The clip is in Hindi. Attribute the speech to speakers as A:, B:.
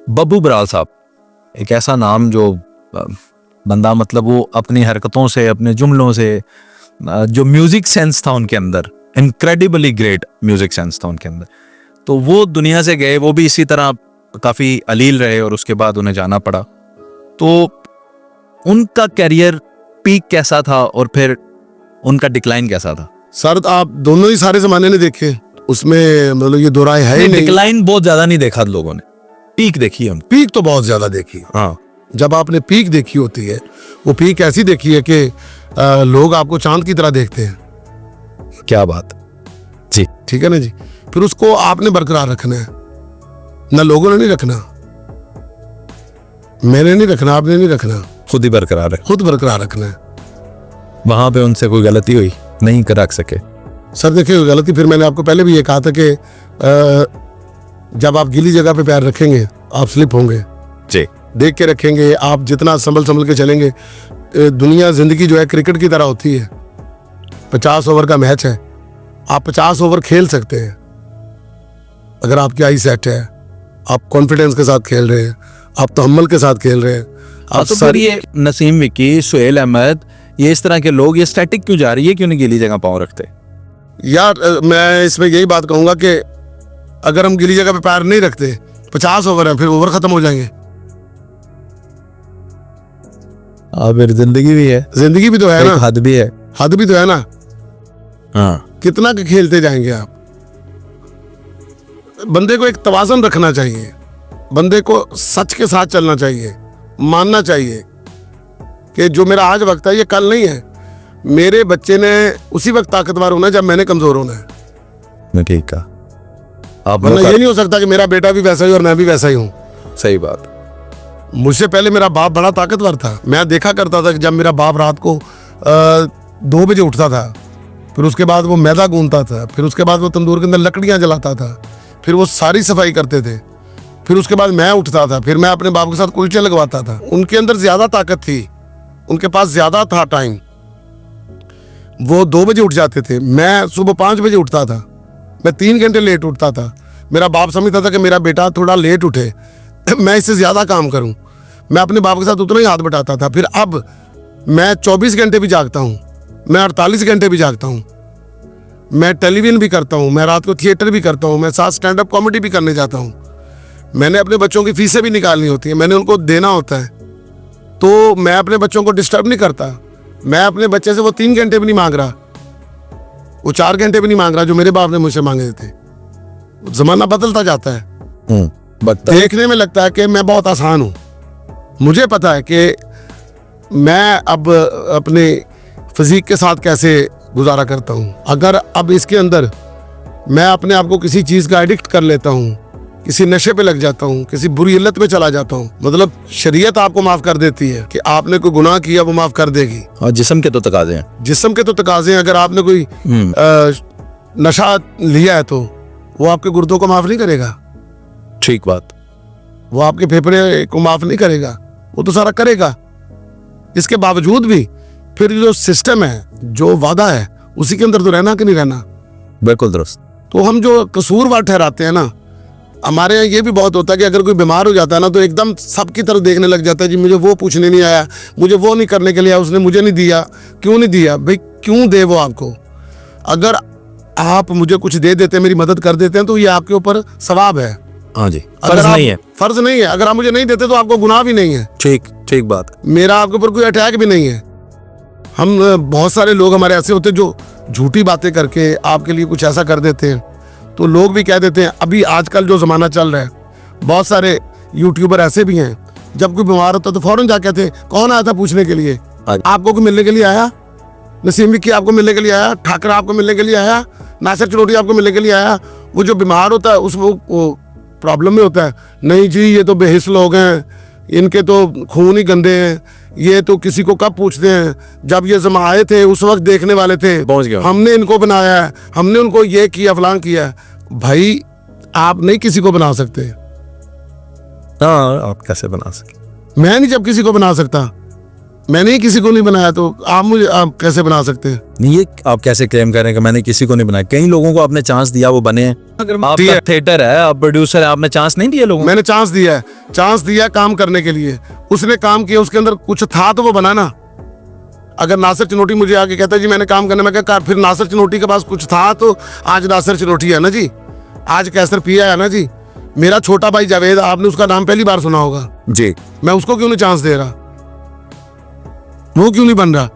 A: बब्बू बराल साहब, एक ऐसा नाम जो बंदा मतलब वो अपनी हरकतों से, अपने जुमलों से, जो म्यूजिक सेंस था उनके अंदर, इनक्रेडिबली ग्रेट म्यूजिक सेंस था उनके अंदर, तो वो दुनिया से गए। वो भी इसी तरह काफ़ी अलील रहे और उसके बाद उन्हें जाना पड़ा। तो उनका कैरियर पीक कैसा था और फिर उनका डिक्लाइन कैसा था?
B: सर आप दोनों ही सारे जमाने ने देखे, उसमें मतलब ये दो राय है ही नहीं।
A: डिक्लाइन बहुत ज्यादा नहीं देखा लोगों ने, पीक देखी है।
B: पीक तो बहुत ज्यादा देखी।
A: हाँ,
B: जब आपने पीक देखी होती है, वो पीक ऐसी देखी है कि लोग आपको चांद की तरह देखते हैं।
A: क्या बात जी,
B: ठीक है ना जी। फिर उसको आपने बरकरार रखना है, ना लोगों ने नहीं रखना, मैंने नहीं रखना, आपने नहीं रखना,
A: खुद ही बरकरार है,
B: खुद बरकरार रखना है।
A: वहां पे उनसे कोई गलती हुई नहीं कर रख सके?
B: सर देखिए गलती, फिर मैंने आपको पहले भी ये कहा था कि जब आप गीली जगह पे पैर रखेंगे आप स्लिप होंगे
A: जी।
B: देख के रखेंगे, आप जितना संभल के चलेंगे। दुनिया, जिंदगी जो है क्रिकेट की तरह होती है। 50 ओवर का मैच है, आप 50 ओवर खेल सकते हैं अगर आपकी आई सेट है, आप कॉन्फिडेंस के साथ खेल रहे हैं, आप तहम्मुल के साथ खेल रहे हैं। आप
A: तो फिर ये नसीम विकी, सुहेल अहमद, ये इस तरह के लोग ये स्टैटिक क्यों जा रही है, क्यों नहीं गीली जगह पाँव रखते?
B: यार मैं इसमें यही बात कहूंगा कि अगर हम गीली जगह पे पैर नहीं रखते, 50 ओवर है, फिर ओवर खत्म हो जाएंगे।
A: फिर जिंदगी भी है,
B: जिंदगी भी तो है ना,
A: हद भी है,
B: हद भी तो है ना।
A: हाँ,
B: कितना के खेलते जाएंगे आप? बंदे को एक तवाज़ुन रखना चाहिए, बंदे को सच के साथ चलना चाहिए, मानना चाहिए कि जो मेरा आज वक्त है ये कल नहीं है। मेरे बच्चे ने उसी वक्त ताकतवर होना है जब मैंने कमजोर होना है।
A: मैं ठीक कहा आप,
B: वरना ये नहीं हो सकता कि मेरा बेटा भी वैसा ही और मैं भी वैसा ही हूँ।
A: सही बात।
B: मुझसे पहले मेरा बाप बड़ा ताकतवर था। मैं देखा करता था कि जब मेरा बाप रात को 2 बजे उठता था, फिर उसके बाद वो मैदा गूंथता था, फिर उसके बाद वो तंदूर के अंदर लकड़ियाँ जलाता था, फिर वो सारी सफाई करते थे, फिर उसके बाद मैं उठता था, फिर मैं अपने बाप के साथ कुलचे लगवाता था। उनके अंदर ज्यादा ताकत थी, उनके पास ज्यादा था टाइम। वो 2 बजे उठ जाते थे, मैं सुबह 5 बजे उठता था, मैं 3 घंटे लेट उठता था। मेरा बाप समझता था कि मेरा बेटा थोड़ा लेट उठे, मैं इससे ज्यादा काम करूं। मैं अपने बाप के साथ उतना ही हाथ बटाता था। फिर अब मैं 24 घंटे भी जागता हूं, मैं 48 घंटे भी जागता हूं, मैं टेलीविजन भी करता हूं, मैं रात को थिएटर भी करता हूं, मैं साथ स्टैंड अप कॉमेडी भी करने जाता हूं। मैंने अपने बच्चों की फीसें भी निकालनी होती है, मैंने उनको देना होता है, तो मैं अपने बच्चों को डिस्टर्ब नहीं करता। मैं अपने बच्चे से वो 3 घंटे भी नहीं मांग रहा, वो 4 घंटे भी नहीं मांग रहा जो मेरे बाप ने मुझसे मांगे थे। जमाना बदलता जाता है, देखने में लगता है कि मैं बहुत आसान हूँ। मुझे पता है कि मैं अब अपने फिजिक के साथ कैसे गुजारा करता हूँ। अगर अब इसके अंदर मैं अपने आप को किसी चीज़ का एडिक्ट कर लेता हूँ, किसी नशे पे लग जाता हूँ, किसी बुरी इल्लत में चला जाता हूँ, मतलब शरीयत आपको माफ कर देती है कि आपने कोई गुनाह किया वो माफ कर देगी।
A: और जिस्म के तो तकाजे हैं,
B: जिस्म के तो तकाजे हैं। अगर आपने कोई नशा लिया है तो वो आपके गुर्दों को माफ नहीं करेगा।
A: ठीक बात।
B: वो आपके फेफड़े को माफ नहीं करेगा, वो तो सारा करेगा। इसके बावजूद भी फिर जो सिस्टम है, जो वादा है, उसी के अंदर तो रहना कि नहीं रहना।
A: बिल्कुल दुरुस्त।
B: तो हम जो कसूरवार ठहराते हैं ना, हमारे यहाँ ये भी बहुत होता है कि अगर कोई बीमार हो जाता है ना तो एकदम सबकी तरफ देखने लग जाता है, जी मुझे वो पूछने नहीं आया, मुझे वो नहीं करने के लिए आया, उसने मुझे नहीं दिया, क्यों नहीं दिया? भाई क्यों दे वो आपको? अगर आप मुझे कुछ दे देते हैं, मेरी मदद कर देते हैं, तो ये आपके ऊपर सवाब है।
A: हाँ जी, फर्ज नहीं है।
B: फर्ज नहीं है। अगर आप मुझे नहीं देते तो आपको गुनाह भी नहीं है।
A: ठीक ठीक बात।
B: मेरा आपके ऊपर कोई अटैक भी नहीं है। हम बहुत सारे लोग हमारे ऐसे होते हैं जो झूठी बातें करके आपके लिए कुछ ऐसा कर देते हैं, तो लोग भी कह देते हैं। अभी आजकल जो ज़माना चल रहा है, बहुत सारे यूट्यूबर ऐसे भी हैं, जब कोई बीमार होता तो फौरन जा कहते कौन आया था पूछने के लिए? आपको कोई मिलने के लिए आया? नसीम विक्की आपको मिलने के लिए आया? ठाकर आपको मिलने के लिए आया? नासिर चलोटी आपको मिलने के लिए आया? वो जो बीमार होता है उस वो प्रॉब्लम में होता है, नहीं जी ये तो बेहिस लोग हैं, इनके तो खून ही गंदे हैं, ये तो किसी को कब पूछते हैं? जब ये जमा आए थे उस वक्त देखने वाले थे, हमने इनको बनाया है, हमने उनको ये किया, फलां किया। भाई आप नहीं किसी को बना सकते।
A: हाँ, आप कैसे बना सके?
B: मैं नहीं जब किसी को बना सकता, मैंने ही किसी को नहीं बनाया, तो आप कैसे बना सकते हैं?
A: नहीं, ये आप कैसे क्लेम कर रहे हैं कि मैंने किसी को नहीं बनाया? कई लोगों को आपने चांस दिया, वो बने हैं। अगर आपका थिएटर है, आप प्रोड्यूसर है, आपने चांस नहीं दिया लोगों को?
B: मैंने चांस दिया है, चांस दिया काम करने के लिए। उसने काम किया, उसके अंदर कुछ था तो वो बना ना। अगर नासिर चिनोटी मुझे आके कहता है जी मैंने काम करने में क्या, फिर नासिर चिनोटी के पास कुछ था तो आज नासिर चिनोटी है ना जी, आज कैसर पिया है ना जी। मेरा छोटा भाई जावेद, आपने उसका नाम पहली बार सुना होगा
A: जी।
B: मैं उसको क्यों नहीं चांस दे रहा? वो क्यों नहीं बन रहा?